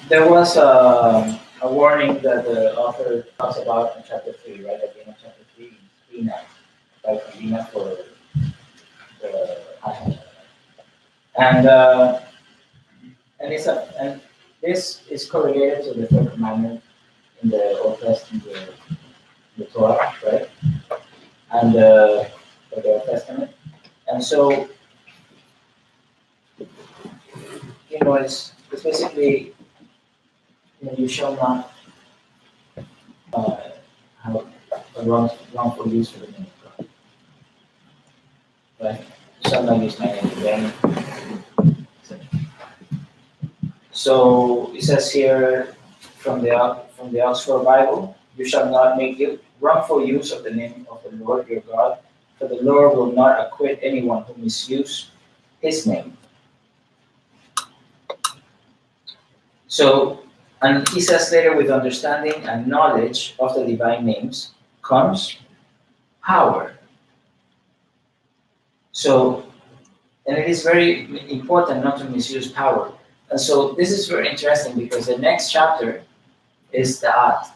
There was a warning that the author talks about in chapter 3, right? At the end of chapter 3, Binah, right? Binah for the and and this is correlated to the third commandment in the Old Testament, the Torah, right? And the Old Testament. And so, it's basically, you shall not uh, have a wrongful use for the name of God, right? You shall not use my name in vain. So it says here from the Oxford Bible, you shall not make wrongful use of the name of the Lord your God, for the Lord will not acquit anyone who misuse his name. So, and he says later, with understanding and knowledge of the divine names comes power. So, and it is very important not to misuse power. And so this is very interesting because the next chapter is Daath.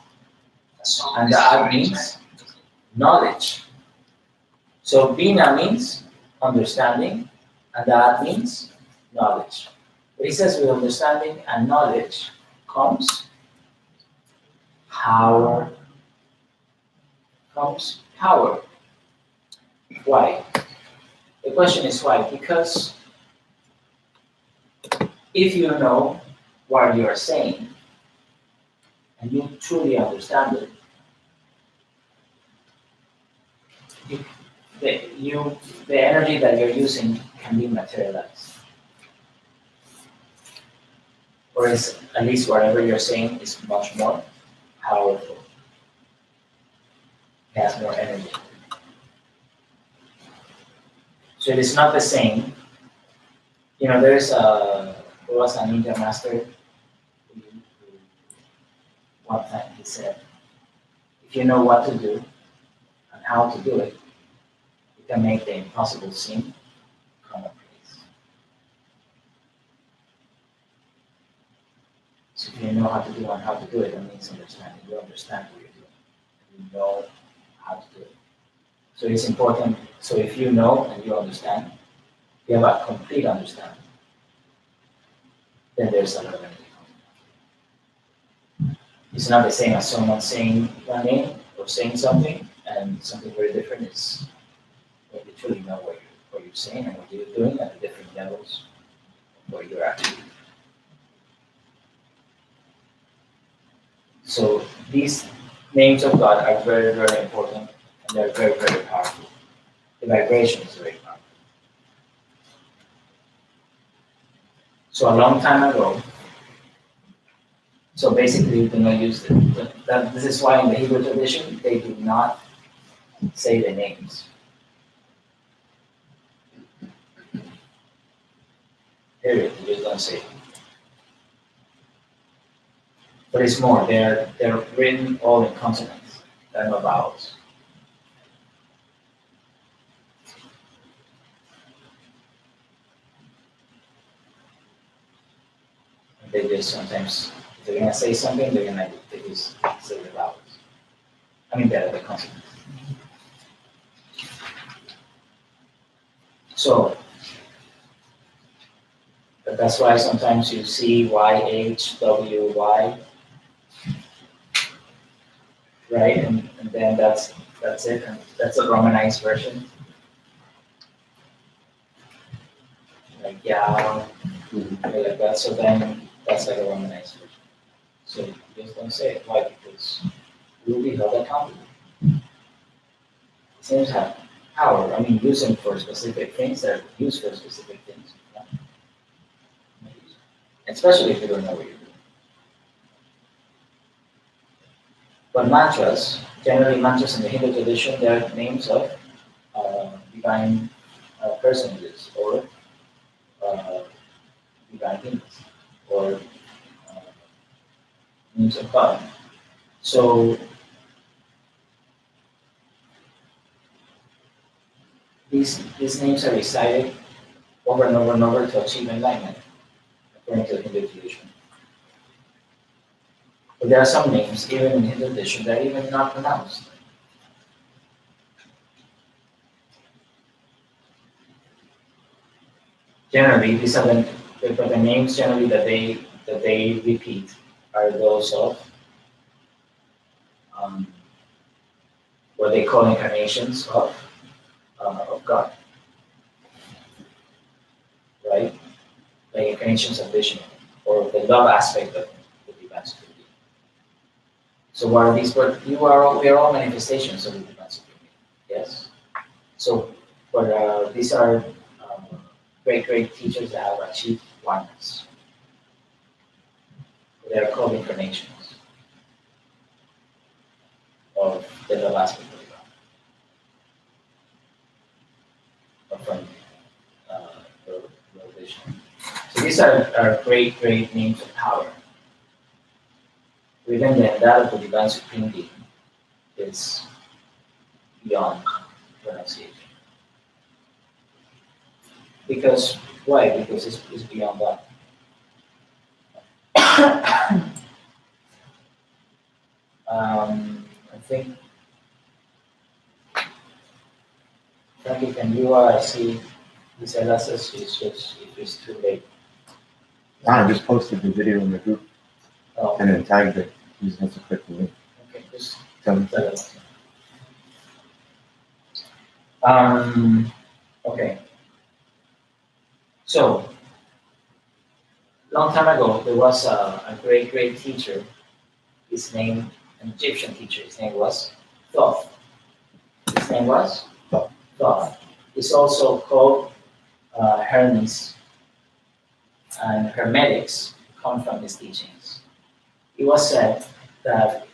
And Daath means knowledge. So Binah means understanding, and Daath means knowledge. But he says with understanding and knowledge comes power. Comes power. Why? The question is why? Because if you know what you are saying and you truly understand it, the energy that you're using can be materialized. Whereas at least whatever you're saying is much more powerful. It has more energy. So it is not the same. There was a ninja master who one time he said, if you know what to do and how to do it, you can make the impossible seem commonplace. So if you know how to do and how to do it, that means understanding. You understand what you're doing. You know how to do it. So it's important. So if you know and you understand, you have a complete understanding, then there's a lot of energy. It's not the same as someone saying one name or saying something, and something very different is when you truly know what you're saying and what you're doing at the different levels where you're actually. So these names of God are very, very important, and they're very, very powerful. The vibration is very powerful. So a long time ago, so basically you do not use it. This is why in the Hebrew tradition, they do not say the names. Period. You just don't say it. But it's more. They're written all in consonants. They're no vowels. And they just sometimes, if they're gonna say something, they just say the vowels. I mean, the consonants. So, but that's why sometimes you see YHWY, right? And then that's it. And that's a Romanized version. Like yeah, like that. So then that's like a Romanized version. So you just don't say it. Why? Because you will be held accountable. Names have power. I mean, use them for specific things that are used for specific things. Especially if you don't know what you're doing. But mantras, generally mantras in the Hindu tradition, they are names of divine personages or divine beings or names of God. So these names are recited over and over and over to achieve enlightenment, according to the Hindu tradition. But there are some names, even in Hindu tradition, that are even not pronounced. Generally, these are the names generally that they repeat are those of um, what they call incarnations of God, right? Like incarnations of Vishnu, or the love aspect of the divine supreme. So what are these? But we are all manifestations of the divine supreme. Yes. So, but these are great teachers that have achieved oneness. They are called incarnations of the love aspect of God, from the Vishnu. So these are great names of power. Within the that of the divine supreme being is beyond pronunciation. Because why? Because it's beyond that. I think Frankie, can you see this LSS is just it is too late. I just posted the video in the group and then tagged it. You just have to click the link. Okay, just Tell me. tell us. Okay. So, long time ago, there was a great teacher. His name, an Egyptian teacher. His name was Thoth. His name was Thoth. He's also called Hermes, and Hermetics come from his teachings. It was said that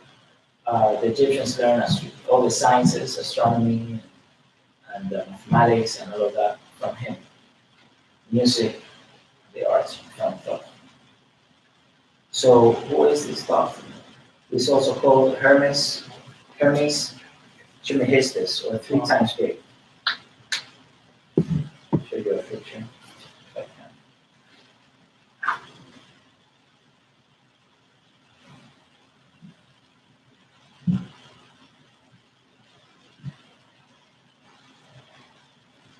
the Egyptians learned all the sciences, astronomy, and mathematics, and all of that from him. Music, the arts from Thoth. So who is this Thoth? He's also called Hermes Trismegistus, or 3 times great. Show you a picture.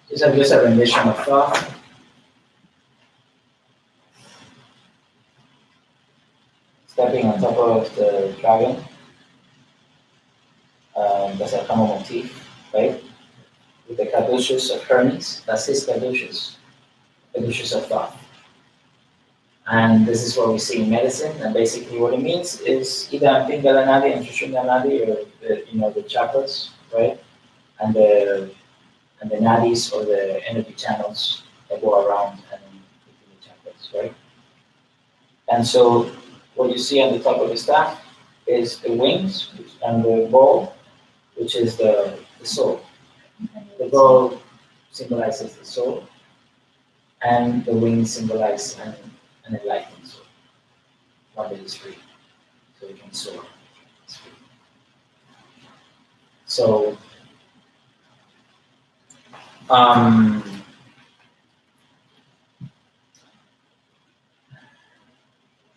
These are just a rendition of Thoth. Stepping on top of the dragon. That's a common motif, right? With the caduceus of Hermes, that's his caduceus of Thoth. And this is what we see in medicine, and basically what it means is either Pingala Nadi and Sushumna Nadi, or the chakras, right? And the nadis, or the energy channels that go around and between the chakras, right? And so what you see on the top of the staff is the wings and the ball, which is the soul. The ball symbolizes the soul, and the wings symbolize an enlightened soul, one that is free, so we can soar. So,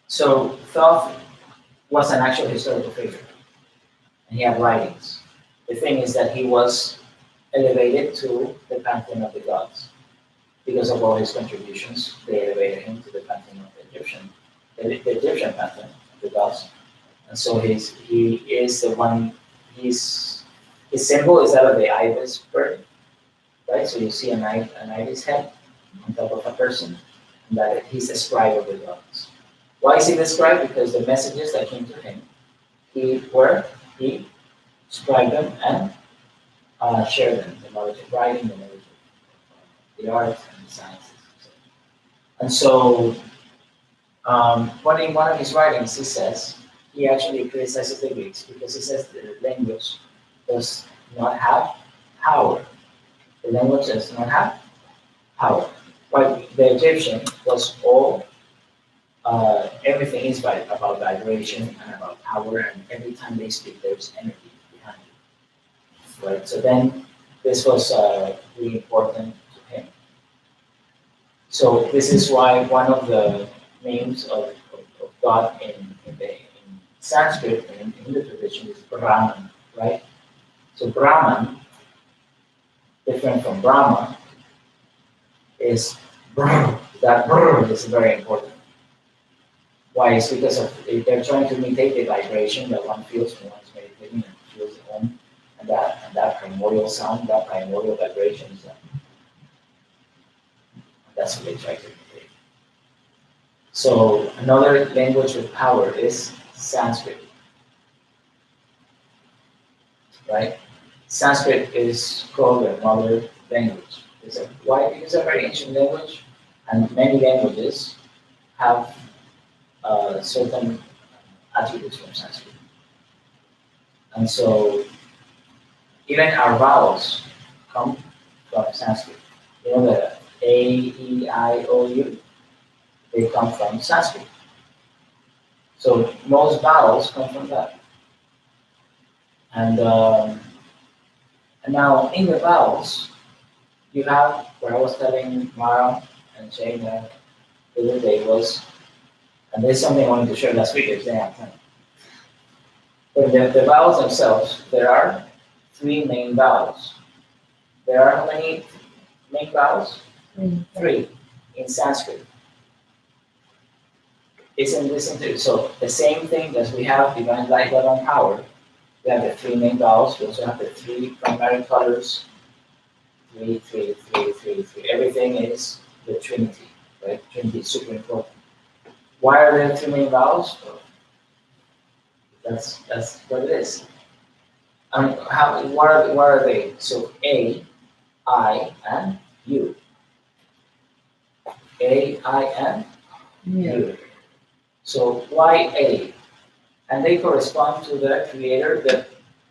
so Thoth was an actual historical figure, and he had writings. The thing is that he was elevated to the pantheon of the gods. Because of all his contributions, they elevated him to the pantheon of the Egyptian pantheon of the gods. And so he is the one. His symbol is that of the ibis bird, right? So you see an ibis head on top of a person, and that he's the scribe of the gods. Why is he the scribe? Because the messages that came to him, he scribed them and shared them. The knowledge of writing, the knowledge of the arts and the sciences. And so, in one of his writings, he says, he actually criticizes the Greeks because he says the language does not have power. The language does not have power. While the Egyptian was all, everything is about vibration and about power, and every time they speak, there's energy behind it. Right? So then, this was really important to him. So this is why one of the names of God in Sanskrit in Hindu tradition is Brahman, right? So Brahman, different from Brahma, is brr. That brr is very important. Why? It's because of they're trying to imitate the vibration that one feels when one's meditating and feels the Om, and that primordial sound, that primordial vibration is that's what they try to imitate. So another language with power is Sanskrit, right? Sanskrit is called a mother language. Why? Because it's a very ancient language, and many languages have certain attributes from Sanskrit. And so even our vowels come from Sanskrit. You know the A, E, I, O, U, they come from Sanskrit. So most vowels come from that. And now in the vowels, you have what I was telling Mara and Shayna the other day was, and there's something I wanted to share last week if they have time. But the vowels themselves, there are three main vowels. There are how many main vowels? Three in Sanskrit. So the same thing as we have divine light, love, and power. We have the three main vowels. We also have the three primary colors. Three. Everything is the Trinity, right? Trinity is super important. Why are there three main vowels? Well, that's what it is. What are they? So A, I, and U. A, I, and U. So why A? And they correspond to the creator, the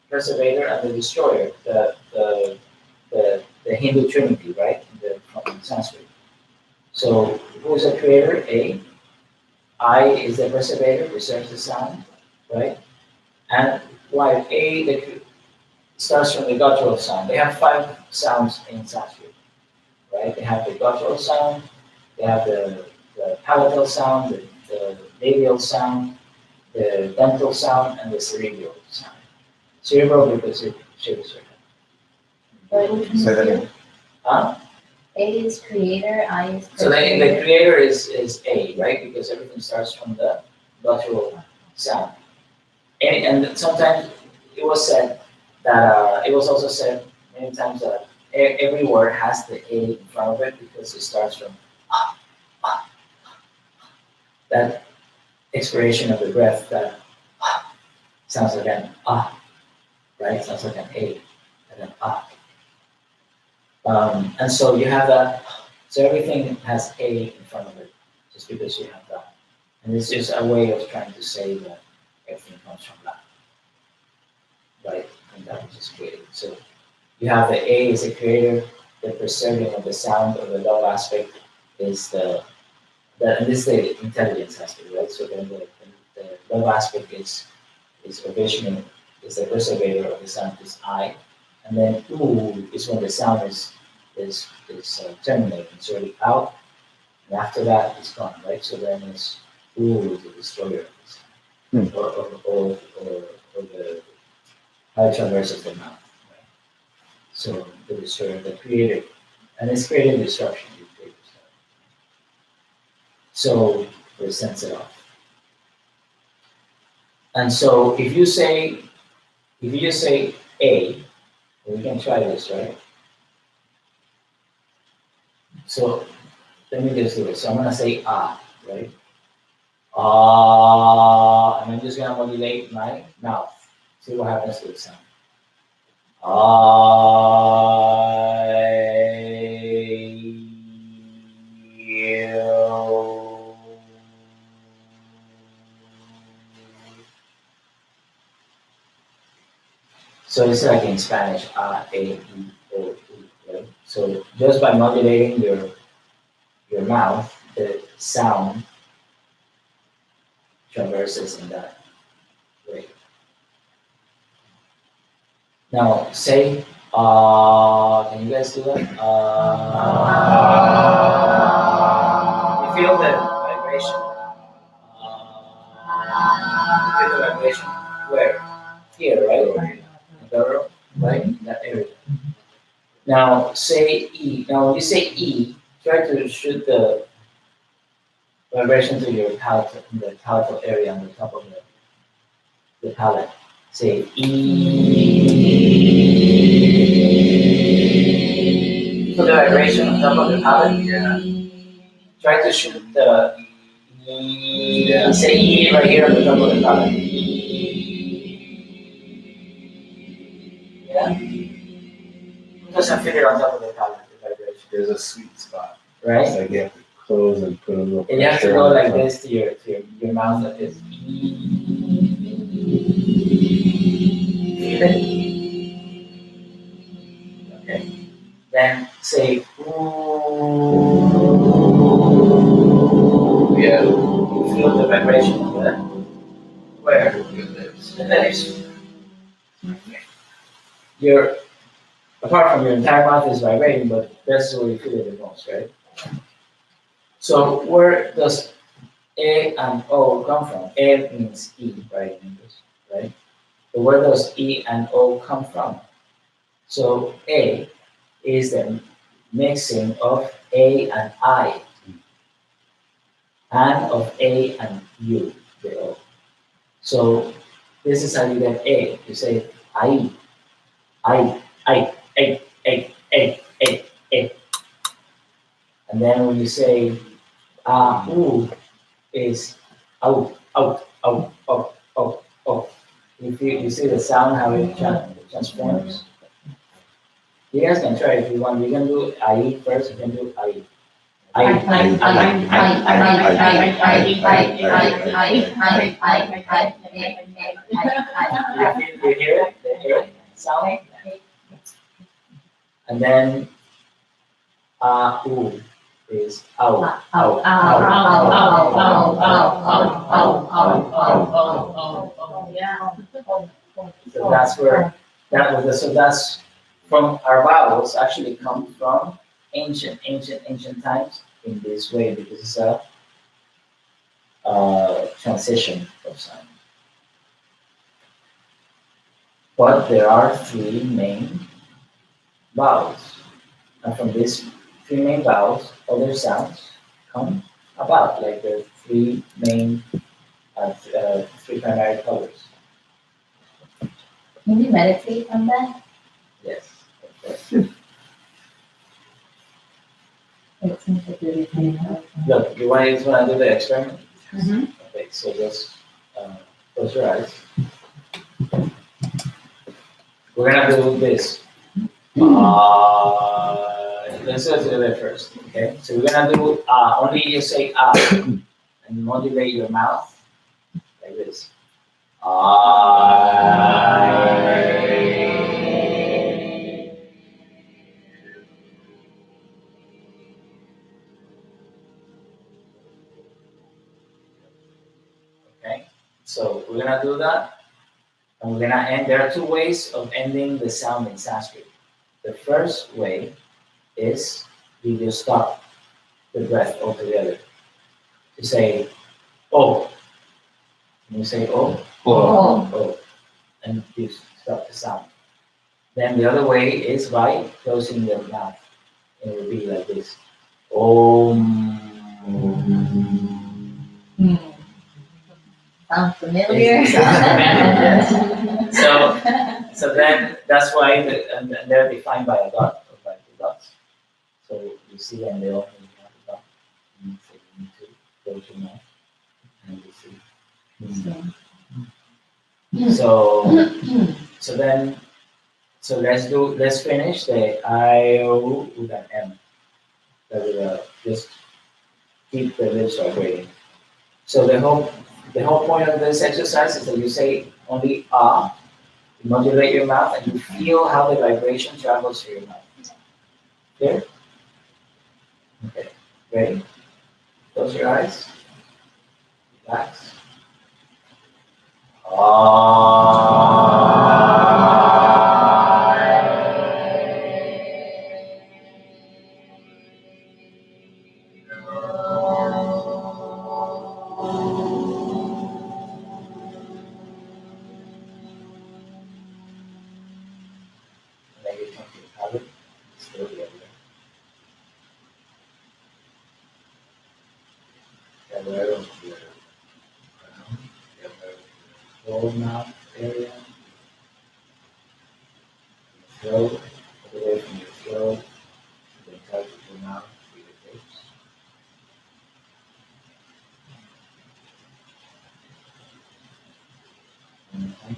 preservator, and the destroyer, the Hindu Trinity, right? From Sanskrit. So who is the creator? A. I is the preservator, preserves the sound, right? And while A starts from the guttural sound. They have 5 sounds in Sanskrit, right? They have the guttural sound, they have the palatal sound, the labial sound, the dental sound, and the cerebral sound. Cerebral because it shapes your head. Say that again. Huh? A is creator, I is So the creator is A, right? Because everything starts from the guttural sound. And sometimes it was said that it was also said many times that every word has the A in front of it because it starts from that expiration of the breath that sounds like an right? Sounds like an A and an and so you have that. So everything has A in front of it just because you have that. And this is a way of trying to say that everything comes from that, right? And that which is created. So you have the A is the creator, the preserving of the sound or the love aspect is and this is the intelligence aspect, right? So then the love aspect is provisioning, is the preservator of the sound is I, and then ooh is when the sound is terminating, it's already out, and after that it's gone, right? So then it's ooh is the destroyer of the sound, or the how it traverses the mouth. So the destroyer, the creator, and it's creating destruction. So it sends it off. And so if you just say A, we can try this, right? So let me just do it. So I'm gonna say right? And I'm just gonna modulate my mouth. See what happens to the sound. So it's like in Spanish, A, E, O, U, right? So just by modulating your mouth, the sound traverses in that way. Now say, can you guys do that? You feel the vibration. feel the vibration? Where? Here, right? The right? In that area. Now say E. Now when you say E, try to shoot the vibration to your palate, in the palatal area on the top of the palate. Say E. Put the vibration on top of the palate. Yeah. Try to shoot the E. Yeah. Say E right here on the top of the palate. Yeah? Who doesn't feel it on top of the palate, the vibration? There's a sweet spot. Right? It's like you have to close and put a little And you have to pressure go on the like tongue. this to your mouth like this. Feel it? Okay. Then say ooh. Yeah. Feel the vibration of that. Where? Your lips. The lips. Your apart from your entire mouth is vibrating, but that's where you feel it the most, right? So where does A and O come from? A means E, right, in English, right? But where does E and O come from? So A is the mixing of A and I, and of A and U, the O. So this is how you get A. You say I, I, I, A, A, A, A, A. And then when you say ooh, is out, out, out, out, out, out. You see the sound how it transforms. You guys can try if you want. You can do I first. You can do I. You hear it? The air sound. And then ooh is out, out, out, So that's where that was. So that's from our vowels actually come from ancient times in this way because it's a transition of sound. But there are three main vowels, and from these three main vowels, other sounds come about, like the three main, three primary colors. Can you meditate on that? Yes. Okay. It seems like really painful. Look, you want to do the experiment? Mhm. Okay, so just close your eyes. We're gonna do this. Let's do it first. Okay, so we're gonna do only you say and modulate your mouth like this. Okay, so we're gonna do that, and we're gonna end. There are two ways of ending the sound in Sanskrit. The first way is you just stop the breath altogether. You say oh, and you say oh, oh, and you stop the sound. Then the other way is by closing your mouth. It will be like this. Om. Sounds familiar. Yes. So then that's why and they're defined by a dot or by two dots. So you see them, they all have a dot. And so you need to close your mouth and you see. So then let's finish the I-O with an M. That will just keep the lips vibrating. So the whole point of this exercise is that you say only you modulate your mouth and you feel how the vibration travels through your mouth. Clear? Okay. Ready? Close your eyes. Relax. whole mouth area, throat, all the way from your throat to the top of your mouth to your lips. Okay.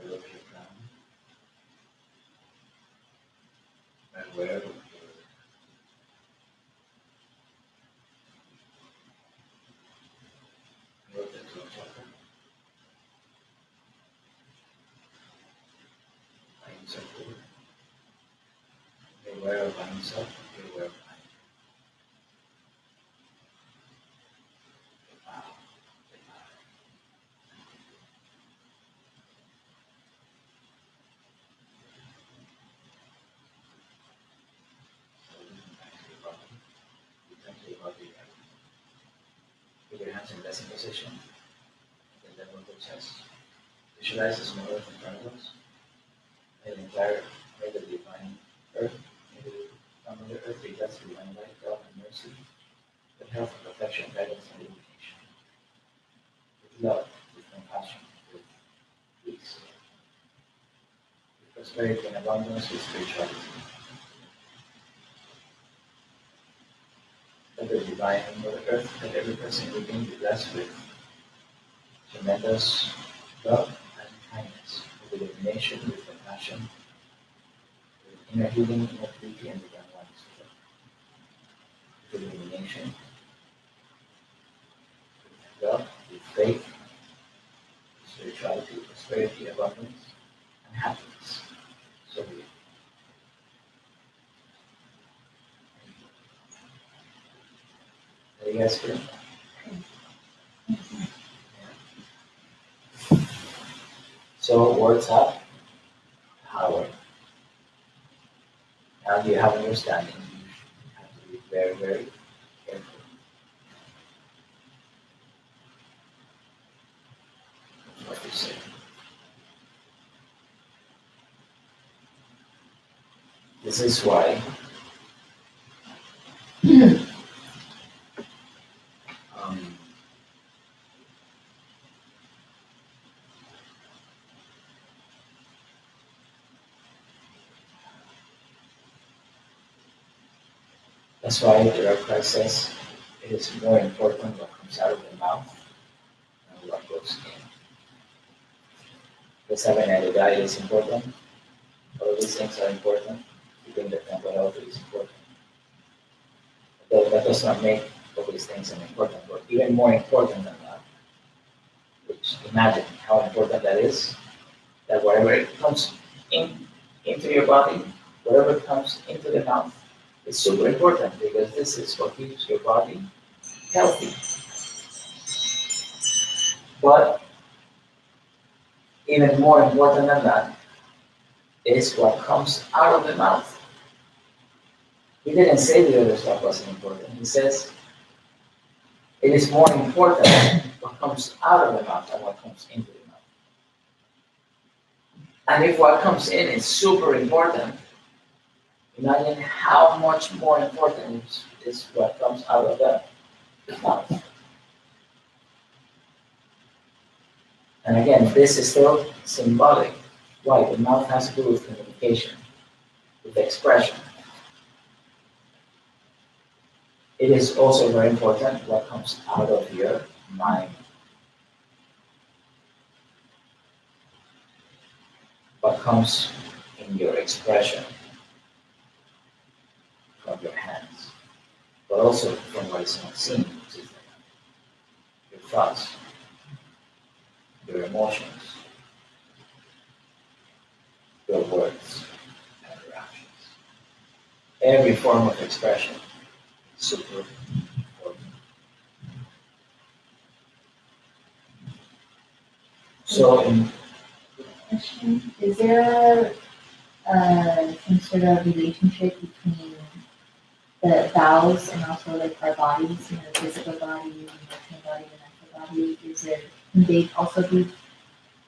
Look your crown, and wherever your dental chakra lines up over. You're aware of lines up, you're aware of lines out. So listen back to your body. Return to your body again. Put your hands in resting position, at the level of the chest. Visualize the small earth in front of us. May the entire, may the divine earth, may the family earth be blessed with divine light, love, and mercy, with health, protection, guidance, and illumination. With love, with compassion, with peace, with prosperity and abundance, with spirituality. Let the divine Mother Earth, let every person we being be blessed with tremendous love and kindness, with illumination, with compassion, with inner healing, inner beauty, and divine oneness. With illumination, with love, with faith, with spirituality, prosperity, abundance, and happiness. So be it. How do you guys feel? So words have power. Now you have understanding. You have to be very, very careful. What you say. This is why um, that's why the Lord Christ says it is more important what comes out of the mouth than what goes in. The seven headed eye is important. All these things are important. Keeping the temple healthy is important. Though that does not make all these things unimportant, but even more important than that, which imagine how important that is, that whatever comes into your body, whatever comes into the mouth, is super important because this is what keeps your body healthy. But even more important than that is what comes out of the mouth. He didn't say the other stuff wasn't important. He says it is more important what comes out of the mouth than what comes into the mouth. And if what comes in is super important, imagine how much more important is what comes out of the mouth. And again, this is still symbolic. Why? The mouth has to do with communication, with expression. It is also very important what comes out of your mind. What comes in your expression from your hands, but also from what is not seen, which is your thoughts, your emotions, your words, and your actions. Every form of expression is super important. So, in Question: is there some sort of relationship between the vowels and also like our bodies, you know, the physical body, the emotional body, the mental body? Can they also be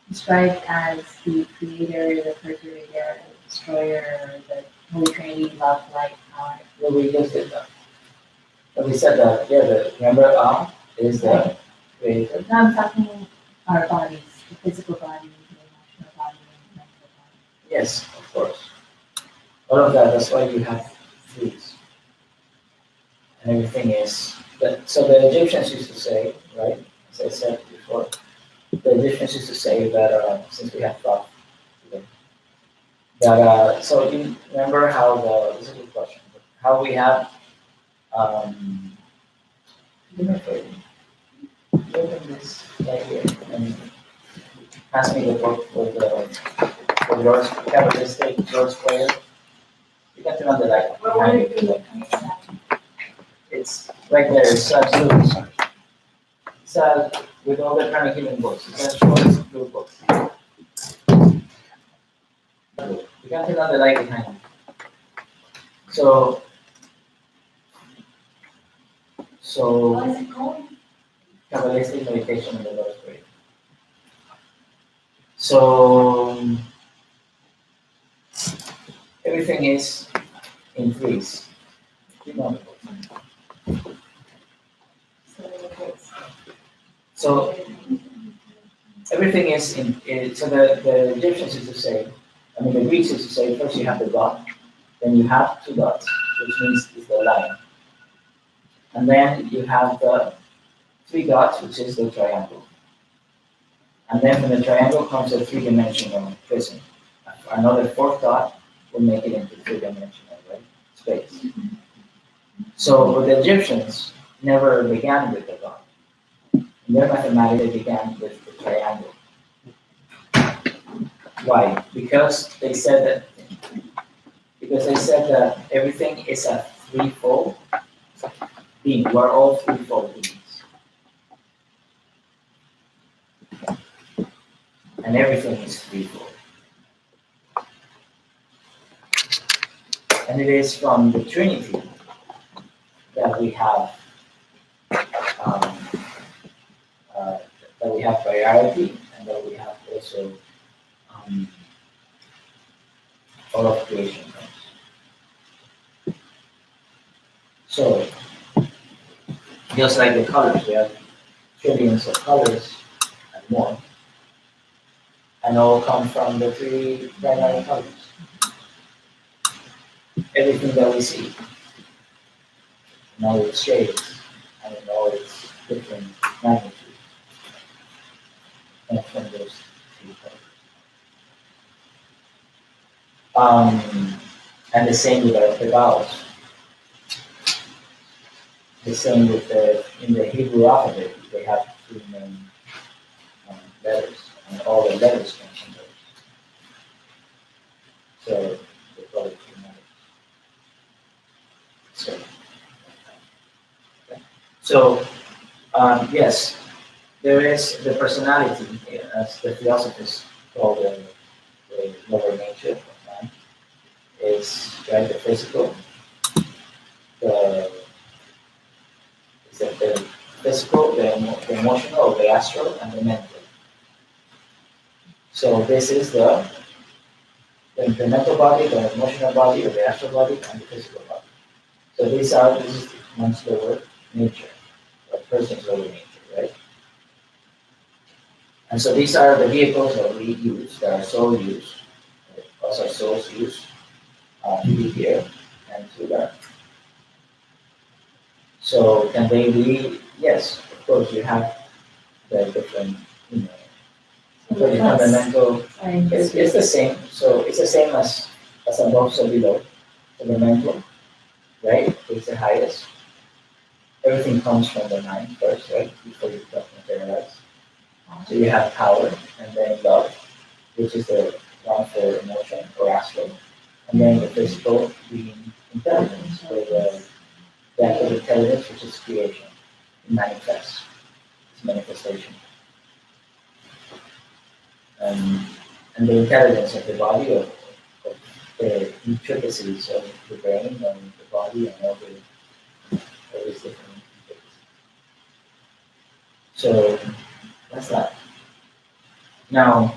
described as the creator, the perpetrator, the destroyer, the Holy Trinity, love, light, power? well, we just did that. But we said that, yeah, remember, is the creator. Now I'm talking our bodies, the physical body, the emotional body, and the mental body. Yes, of course. All of that, that's why you have foods. And everything is that. So the Egyptians used to say, right? As I said before, the Egyptians used to say that since we have thought today, that so you remember how this is a good question. How we have give me a favor. Open this right here and pass me the book for George Cabalistic George Player. You got to know the light behind it. It's right there. It's blue. It's with all the kind of healing books. It's a short blue book. You got to know the light behind it. So What is it called? Kabbalistic meditation in the Lord's Prayer. So everything is in threes. You know. So everything is so the Egyptians used to say, the Greeks used to say, first you have the dot, then you have two dots, which means it's the line. And then you have the three dots, which is the triangle. And then from the triangle comes a three-dimensional prism. Another fourth dot will make it into three-dimensional, right? Space. So the Egyptians never began with the dot. In their mathematics, they began with the triangle. Why? Because they said that everything is a threefold being. We're all threefold beings. And everything is threefold. And it is from the Trinity that we have priority, and that we have also all of creation comes. So just like the colors, we have trillions of colors and more, and all come from the three primary colors. Everything that we see, in all its shades and in all its different magnitudes, and from those three colors. And the same with the vowels. The same with in the Hebrew alphabet, they have three main letters, and all the letters come from those. So they call it three letters. So yes, there is the personality, as the philosophers call the lower nature of man, is right, the physical, the physical, the emotional, the astral, and the mental. So this is the mental body, the emotional body, or the astral body, and the physical body. So this is one's lower nature, a person's lower nature, right? And so these are the vehicles that we use, that our soul use, as our souls use to be here and to learn. So can they be? Yes, of course. You have the different, for the fundamental. It's the same. So it's the same as above, so below. Fundamental, right? It's the highest. Everything comes from the mind first, right? Before you become materialized. So you have power, and then love, which is the one for emotion or astral, and then the physical being intelligence, or the act of intelligence, which is creation. It manifests. It's manifestation. And the intelligence of the body, of the intricacies of the brain and the body and all these different intricacies. So that's that. Now,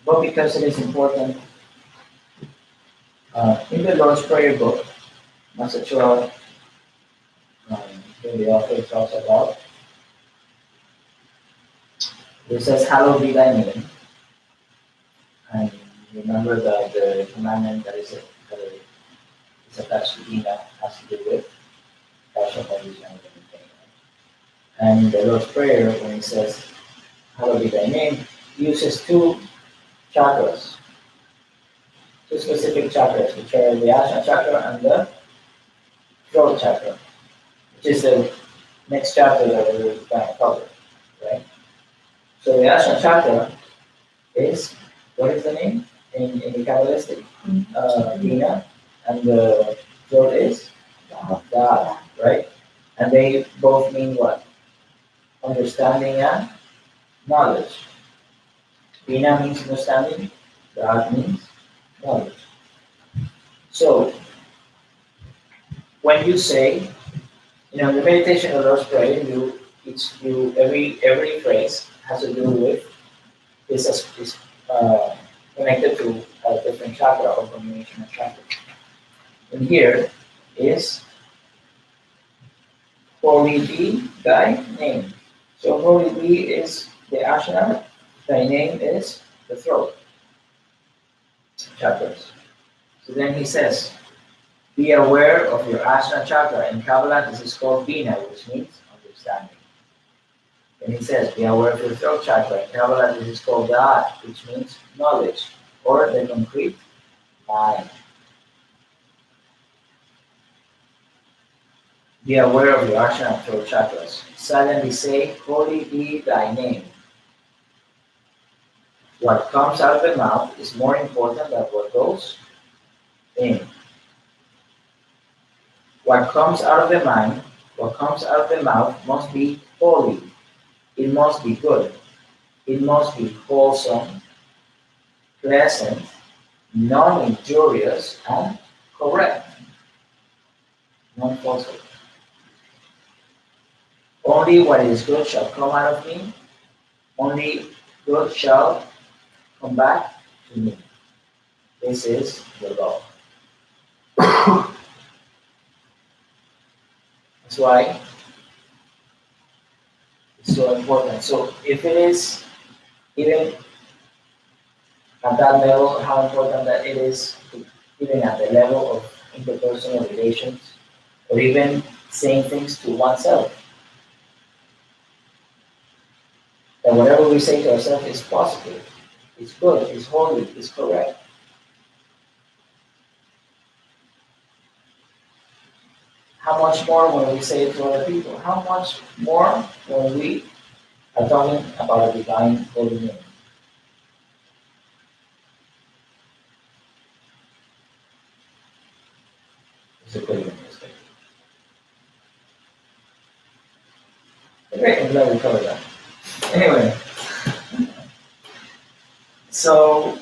but because it is important, in the Lord's Prayer book, Master Choa, the author talks about, it says, "Hallowed be thy name." And remember that the commandment that is attached to Binah has to do with passion, bodies, and everything. And the Lord's Prayer, when it says, "Hallowed be thy name," uses two chakras, two specific chakras, which are the Ajna chakra and the throat chakra, which is the next chapter that we're going to cover, right? So the Ajna chakra is, what is the name in the Kabbalistic? Binah, and the throat is Daath, right? And they both mean what? Understanding and knowledge. Binah means understanding, Daath means knowledge. So when you say, the meditation of Lord's Prayer, every phrase has to do with is connected to a different chakra or combination of chakras. And here is holy be thy name. So holy be is the ashna, thy name is the throat chakras. So then he says, be aware of your ashna chakra. In Kabbalah, this is called Binah, which means understanding. And he says, be aware of your throat chakra. In Kabbalah, this is called Daath, which means knowledge, or the concrete mind. Be aware of your ashna and throat chakras. Silently say, holy be thy name. What comes out of the mouth is more important than what goes in. What comes out of the mind, what comes out of the mouth must be holy. It must be good. It must be wholesome, pleasant, non-injurious, and correct. Non-falsehood. Only what is good shall come out of me. Only good shall come back to me. This is the law. That's why it's so important. So if it is even at that level, how important that it is, even at the level of interpersonal relations, or even saying things to oneself. That whatever we say to ourselves is positive, is good, is holy, is correct. How much more when we say it to other people? How much more when we are talking about a divine holy name? It's a good mistake. Okay, I'm glad we covered that. Anyway, so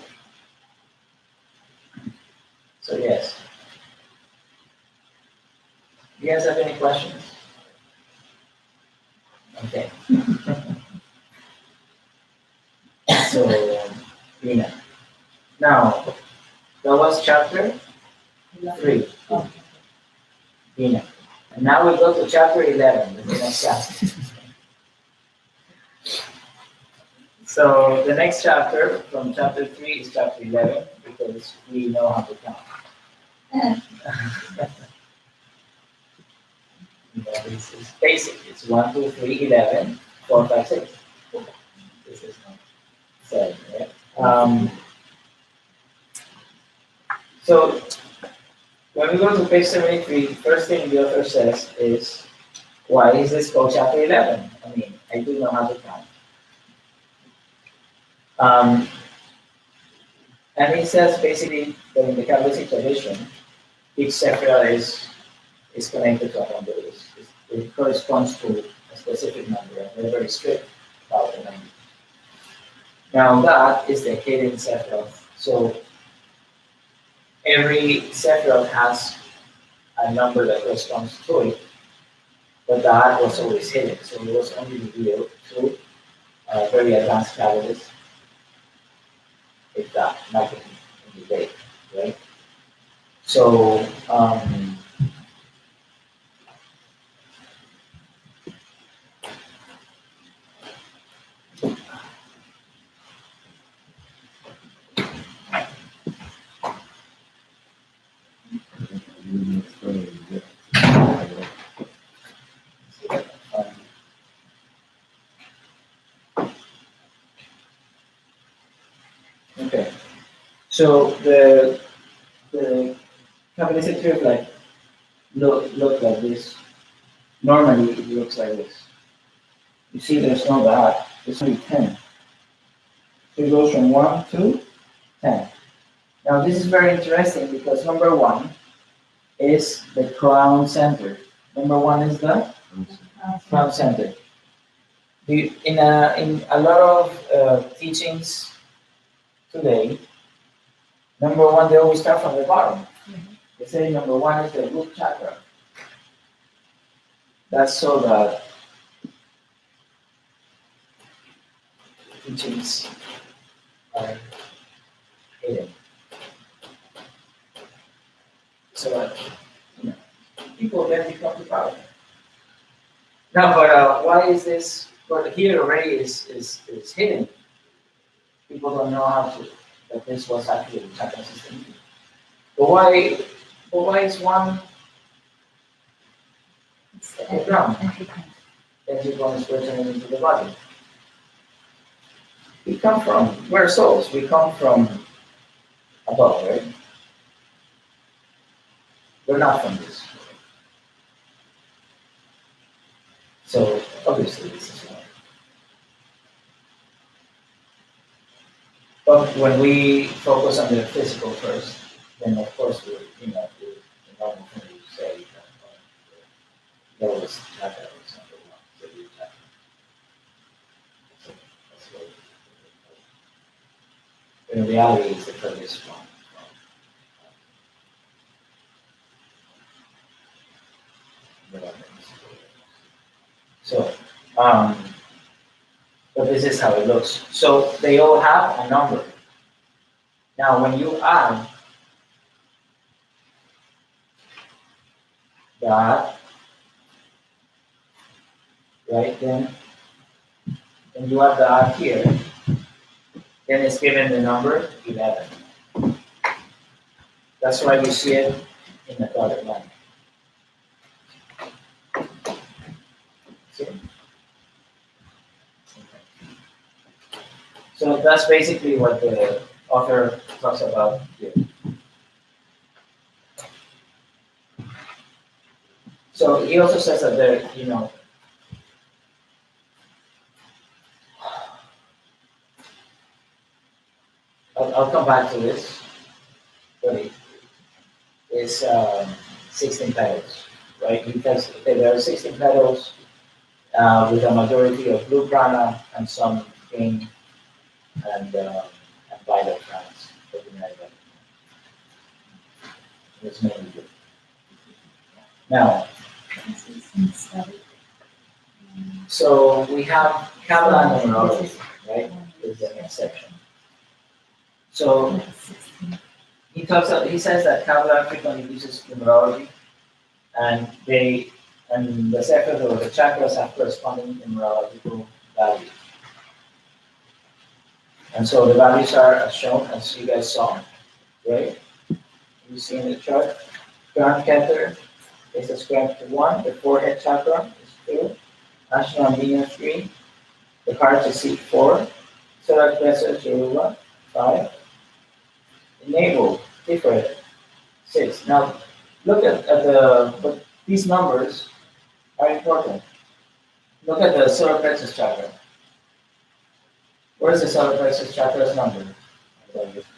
yes. Do you guys have any questions? Okay. So, Binah. Now, that was chapter 3. Binah. And now we go to chapter 11, the next chapter. So the next chapter, from chapter 3 is chapter 11, because we know how to count. You know, it's basic. It's 1, 2, 3, 11, 4, 5, 6. This is not 7, right? So when we go to page 73, first thing the author says is, why is this called chapter 11? I mean, I do know how to count. And he says basically that in the Kabbalistic tradition, each sephira is connected to a number. It corresponds to a specific number, and they're very strict about the number. Now that is the hidden sephira. So every sephira has a number that corresponds to it, but that was always hidden. So it was only revealed to very advanced Kabbalists, if that, not in the day, right? So okay. So the Kabbalistic trip look like this. Normally it looks like this. You see there's no dot, there's only 10. So it goes from 1 to 10. Now this is very interesting because number 1 is the crown center. Number 1 is the crown center. In a lot of teachings today, number 1 they always start from the bottom. They say number 1 is the root chakra. That's so that teachings are hidden. So that people then become the power. Now, but why is this? But here already is hidden. People don't know that this was actually the chakra system. But why? But why is one the ground? Entry point is returning into the body. We come from, we're souls, we come from above, right? We're not from this. So obviously this is why. But when we focus on the physical first, then of course we normal thing to say that lowest chakra is number 1, the root chakra. So that's what in reality it's the furthest one. So, but this is how it looks. So they all have a number. Now, when you add that, right, then you add that here, then it's given the number 11. That's why you see it in the dotted line. See? So that's basically what the author talks about here. So he also says that there, I'll come back to this, but it's 16 petals, right? Because there are 16 petals with a majority of blue prana and some green and violet pranas. It's mainly good. Now, so we have Kabbalah and numerology, right? Is the next section. So he says that Kabbalah frequently uses numerology, and the sephirot or the chakras have corresponding numerological values. And so the values are as shown, as you guys saw, right? You see in the chart. Ground Kether is ascribed to 1, the forehead chakra is 2, Ashna Binah 3, the heart is seat 4, Solar Plexus Yoruba 5, the navel, Tiferet 6. Now, look but these numbers are important. Look at the solar plexus chakra. What is the solar plexus chakra's number?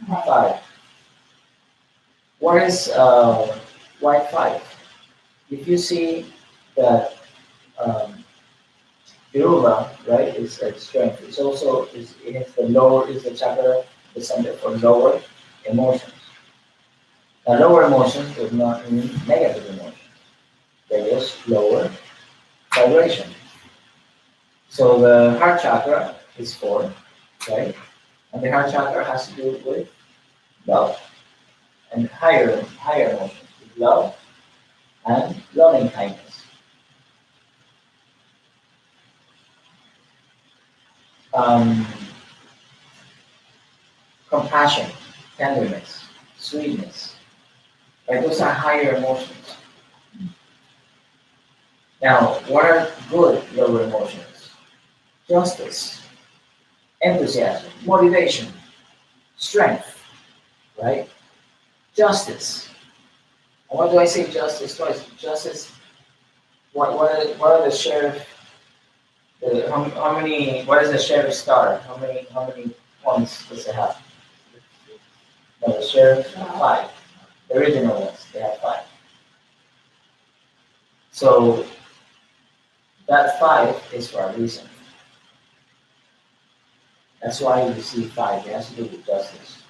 5. What is why 5? If you see that Yoruba, right, is like strength. It's also it's the lower is the chakra, the center for lower emotions. Now, lower emotions does not mean negative emotions. They're just lower vibration. So the heart chakra is 4, right? And the heart chakra has to do with love and higher emotions, with love and loving kindness. Compassion, tenderness, sweetness, right? Those are higher emotions. Now, what are good lower emotions? Justice, enthusiasm, motivation, strength, right? Justice. And why do I say justice twice? Justice. What are the sheriff? How many? What is the sheriff star? How many points does it have? No, the sheriff 5. The original ones they have 5. So that 5 is for a reason. That's why you see 5. It has to do with justice.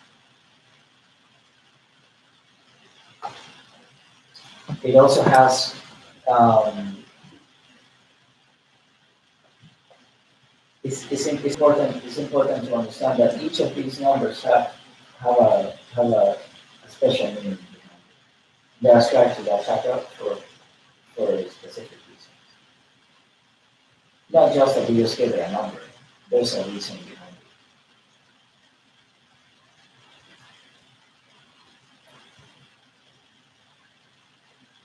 It also has it's important to understand that each of these numbers have a special meaning. They are ascribed to that chakra for a specific reason. Not just that we just give it a number. There's a reason behind it.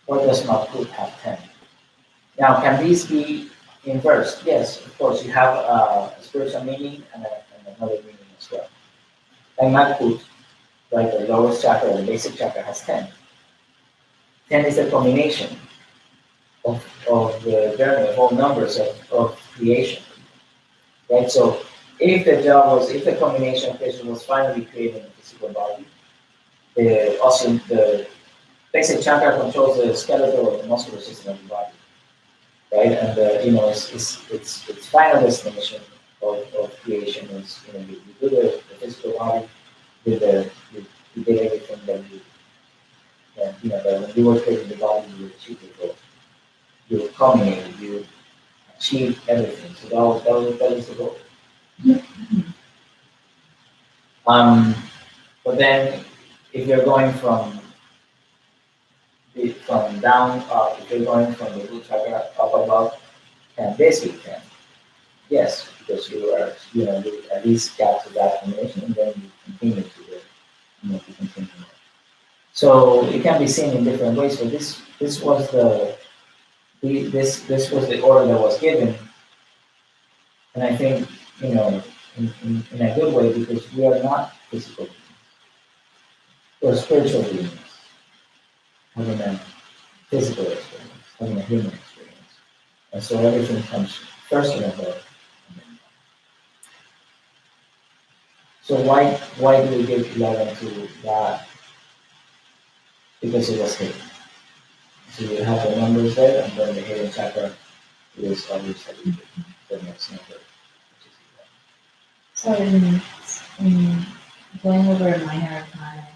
What does Malkut have 10? Now, can these be inversed? Yes, of course. You have a spiritual meaning and another meaning as well. Like Malkut, right, the lowest chakra, the basic chakra has 10. 10 is the combination of the journey of all numbers of creation. Right? So if the combination of creation was finally creating a physical body, the basic chakra controls the skeletal or the muscular system of the body. Right? And its final destination of creation is you do the physical body, you did everything that that when you were creating the body you achieved the goal. You culminated, you achieved everything. So that is the goal. But then if you're going from down up, if you're going from the root chakra up above, can this be 10? Yes, because you at least got to that combination and then you continue to to continue. So it can be seen in different ways, but this was this was the order that was given, and I think in a good way because we are not physical beings, we're spiritual beings having a physical experience, having a human experience, and so everything comes first in the head. So why do we give 11 to that? Because it was hidden. So you have the numbers there, and then the hidden chakra is obviously the next number. So in going over minor arcana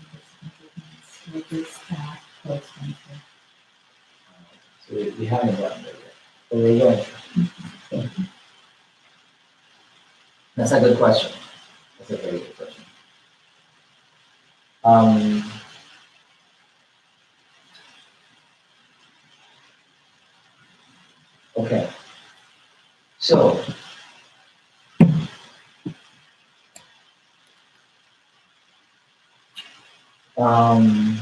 and with this Daath correspondences. So we haven't gotten there yet, but we're going. That's a good question. That's a very good question. Okay. So Um,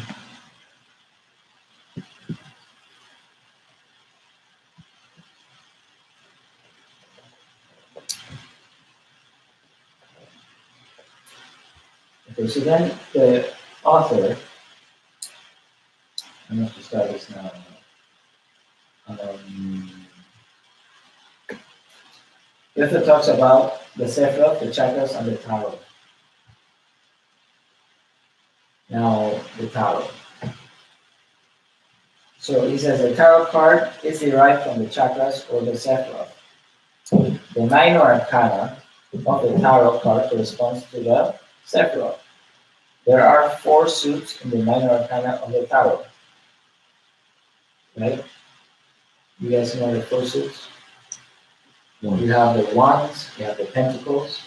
okay, so then the author, I have to start this now. The author talks about the Sephiroth, the chakras, and the tarot. Now, the tarot. So he says the tarot card is derived from the chakras or the Sephiroth. The minor arcana of the tarot card corresponds to the Sephiroth. There are 4 suits in the minor arcana of the tarot. Right? You guys know the 4 suits? You have the wands, you have the pentacles,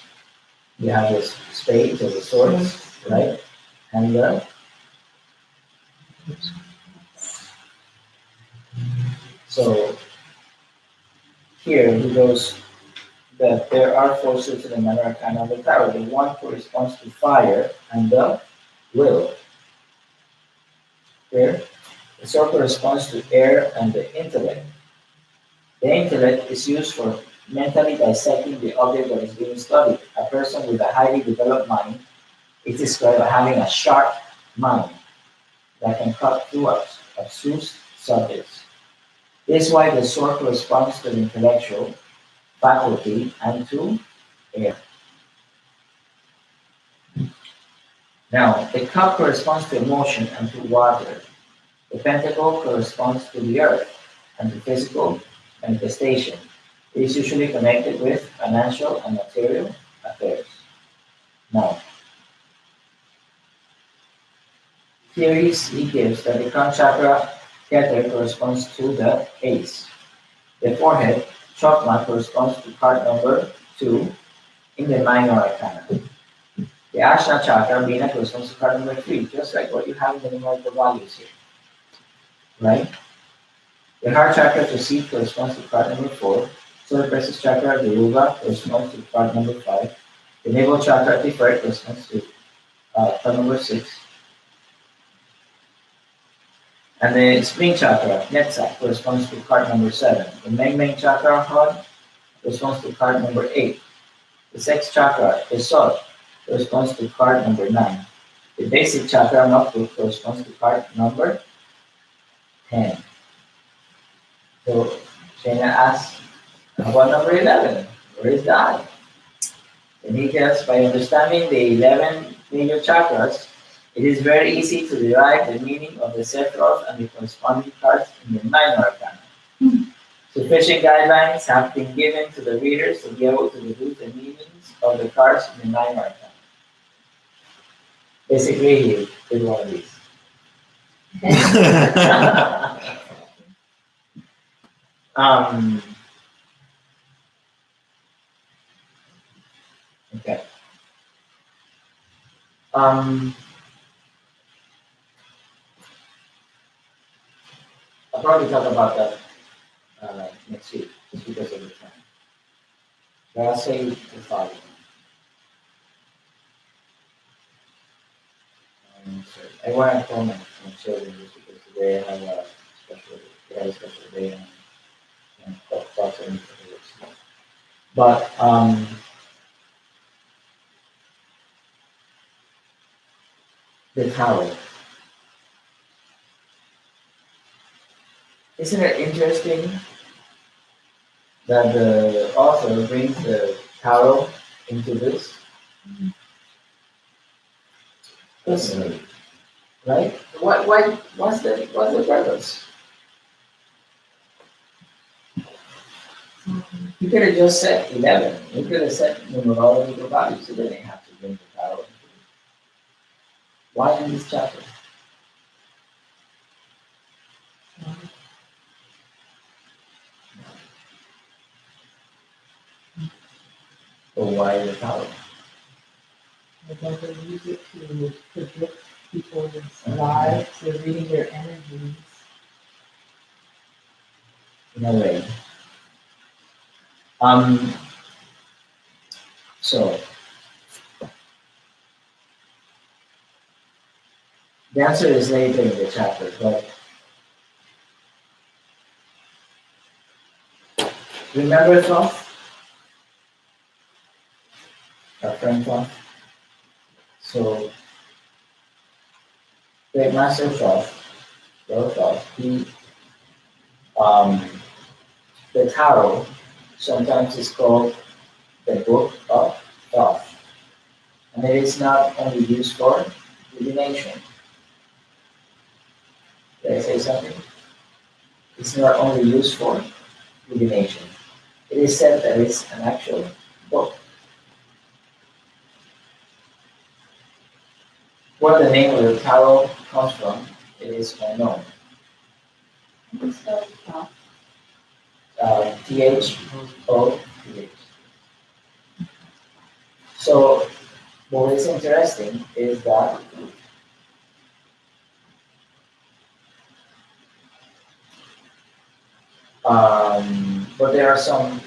you have the spades or the swords, right? And the so here he goes that there are 4 suits in the minor arcana of the tarot. The one corresponds to fire and the will. Here, the sword corresponds to air and the intellect. The intellect is used for mentally dissecting the object that is being studied. A person with a highly developed mind is described as having a sharp mind that can cut through abstruse subjects. This is why the sword corresponds to the intellectual faculty and to air. Now, the cup corresponds to emotion and to water. The pentacle corresponds to the earth and to physical manifestation. It is usually connected with financial and material affairs. Now, theories he gives that the crown chakra Keter corresponds to the ace. The forehead chakra corresponds to card number 2 in the minor arcana. The Ashna chakra Binah corresponds to card number 3, just like what you have in the numerical values here. Right? The heart chakra to seed corresponds to card number 4. Solar plexus chakra, the Ruga, corresponds to card number 5. The navel chakra, Tiferet, corresponds to card number 6. And the spleen chakra, Netzach, corresponds to card number 7. The Meng chakra, Hod, corresponds to card number 8. The sex chakra, Esod, corresponds to card number 9. The basic chakra, Makut, corresponds to card number 10. So Shana asks, how about number 11? Where is that? And he tells, by understanding the 11 major chakras, it is very easy to derive the meaning of the Sephiroth and the corresponding cards in the minor arcana. Sufficient guidelines have been given to the readers to be able to deduce the meanings of the cards in the minor arcana. Basically, he did one of these. Okay. I'll probably talk about that next week, just because of the time. But I'll say the following. I want to comment on children just because today I have a special day and talk to them. But the tower. Isn't it interesting that the author brings the tarot into this? Right? What's the purpose? You could have just said 11. You could have said numerological values. You didn't have to bring the tarot into it. Why in this chapter? Or why the tarot? Because they use it to predict people's lives, they're reading their energies. In a way. So The answer is later in the chapter, but remember Thoth? Our friend Thoth? So, the Master Thoth, he, the tarot sometimes is called the book of Thoth. And it is not only used for divination. Did I say something? It's not only used for divination. It is said that it's an actual book. Where the name of the tarot comes from, it is unknown. It's spelled Thoth. Thoth. So what is interesting is that but there are some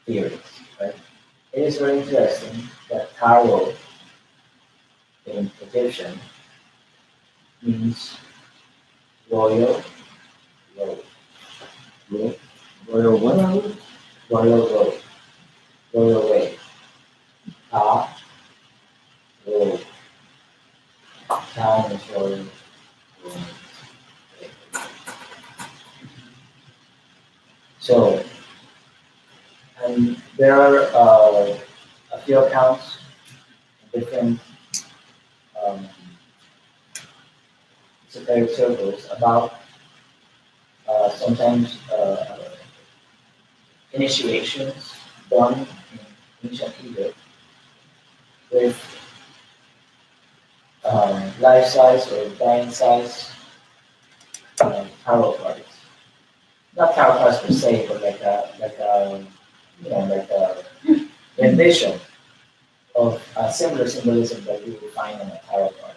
theories, right? It is very interesting that tarot in Egyptian means royal road. Royal what? Royal road. Royal way. Ta road. Town is royal road. So, and there are a few accounts, different esoteric circles about sometimes initiations done in ancient Egypt with life-size or dying-size tarot cards. Not tarot cards per se, but like a rendition of a similar symbolism that you will find in a tarot card,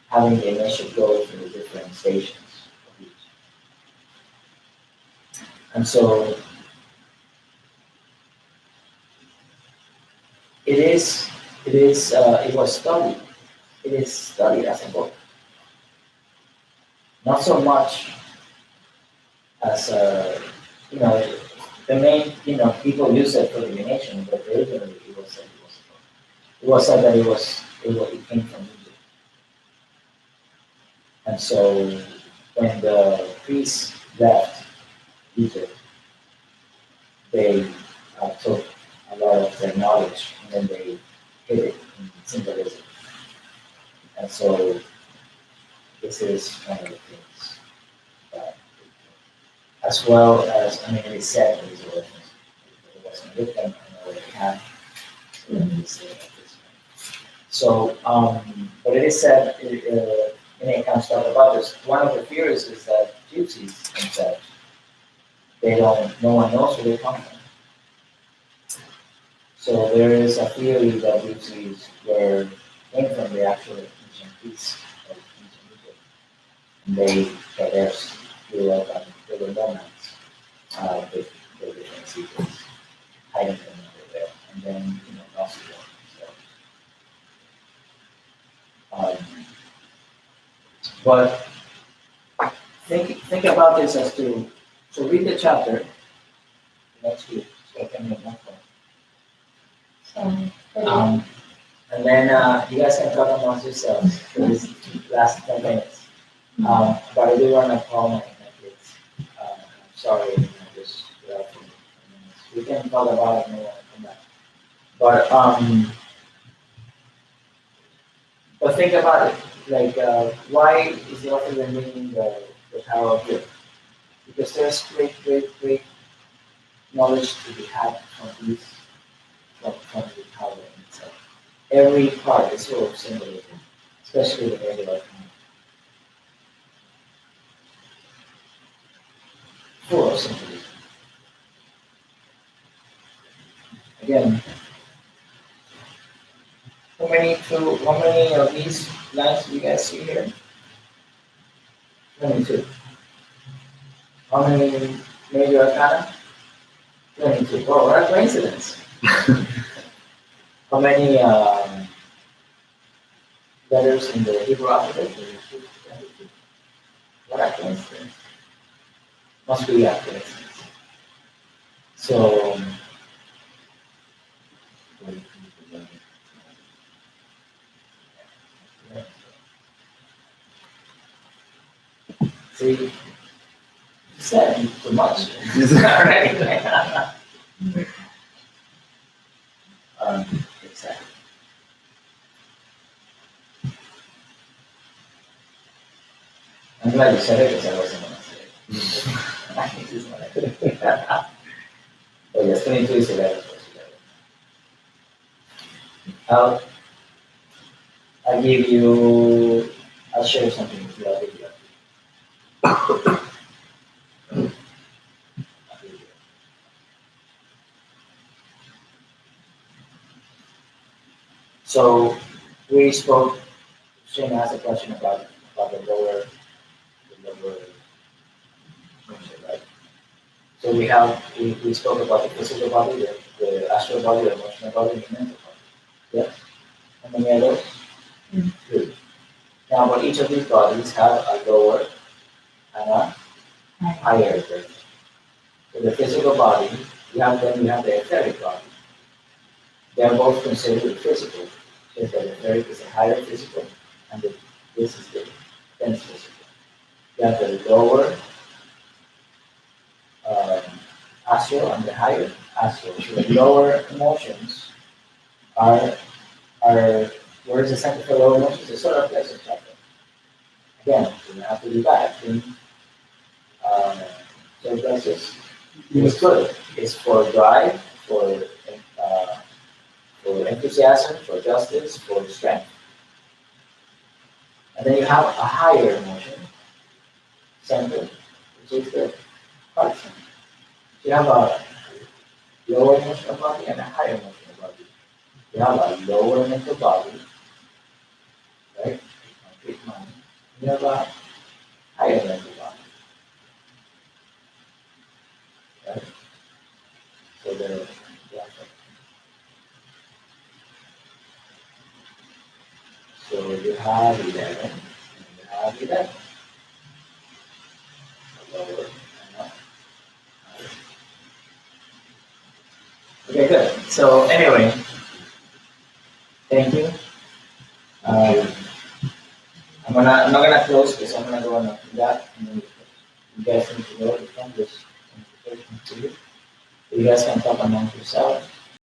having the initial go through the different stations of each. And so it was studied. It is studied as a book. Not so much as the main, people use it for divination, but originally it was said it was a book. It was said that it came from Egypt. And so when the priests left Egypt, they took a lot of their knowledge and then they hid it in symbolism. And so this is one of the things that, as well as, it is said that it wasn't with them, I know they had, so let me say that this way. So, but it is said, many accounts talk about this. One of the theories is that gypsies themselves, no one knows where they come from. So there is a theory that gypsies came from the actual ancient Greece of ancient Egypt. And they traversed Europe and they were nomads with their different secrets, hiding them over there, and then lost them. But think about this as to, so read the chapter next week, so I can make one point. And then you guys can talk amongst yourselves for this last 10 minutes. But I do want to call my kids. I'm sorry, just without 10 minutes. We can talk about it more and come back. But think about it. Like, why is the author then reading the Tower of Good? Because there's great knowledge to be had from the Tower itself. Every part is full of symbolism, especially the regular kind. Full of symbolism. Again, how many of these lines do you guys see here? 22. How many major arcana? 22. Oh, what a coincidence. How many letters in the Hebrew alphabet? What are coincidence? Must be a coincidence. So, see, you said too much. Alright. Exactly. I'm glad you said it because I wasn't going to say it. I think it's not. But yes, 22 is 11. I'll, I'll give you, I'll share something with you. I'll give you. So we spoke, Shane asked a question about the lower, right? So we spoke about the physical body, the astral body, the emotional body, and the mental body. Yes? How many are those? Three. Now, but each of these bodies have a lower and a higher version. So the physical body, you have the etheric body. They are both considered physical. Just that the etheric is a higher physical, and this is the dense physical. You have the lower astral and the higher astral. So the lower emotions are where is the center for lower emotions? The solar plexus chakra. Again, you have to do that. Solar plexus is good. It's for drive, for enthusiasm, for justice, for strength. And then you have a higher emotion center, which is the heart center. You have a lower emotional body and a higher emotional body. You have a lower mental body, right? Complete mind. You have a higher mental body, right? So yeah. So you have 11, and you have 11. Lower and up. Okay, good. So anyway, thank you. I'm not gonna close this. I'm gonna go on that, and then you guys need to go. You can just invitation to you. You guys can talk among yourselves.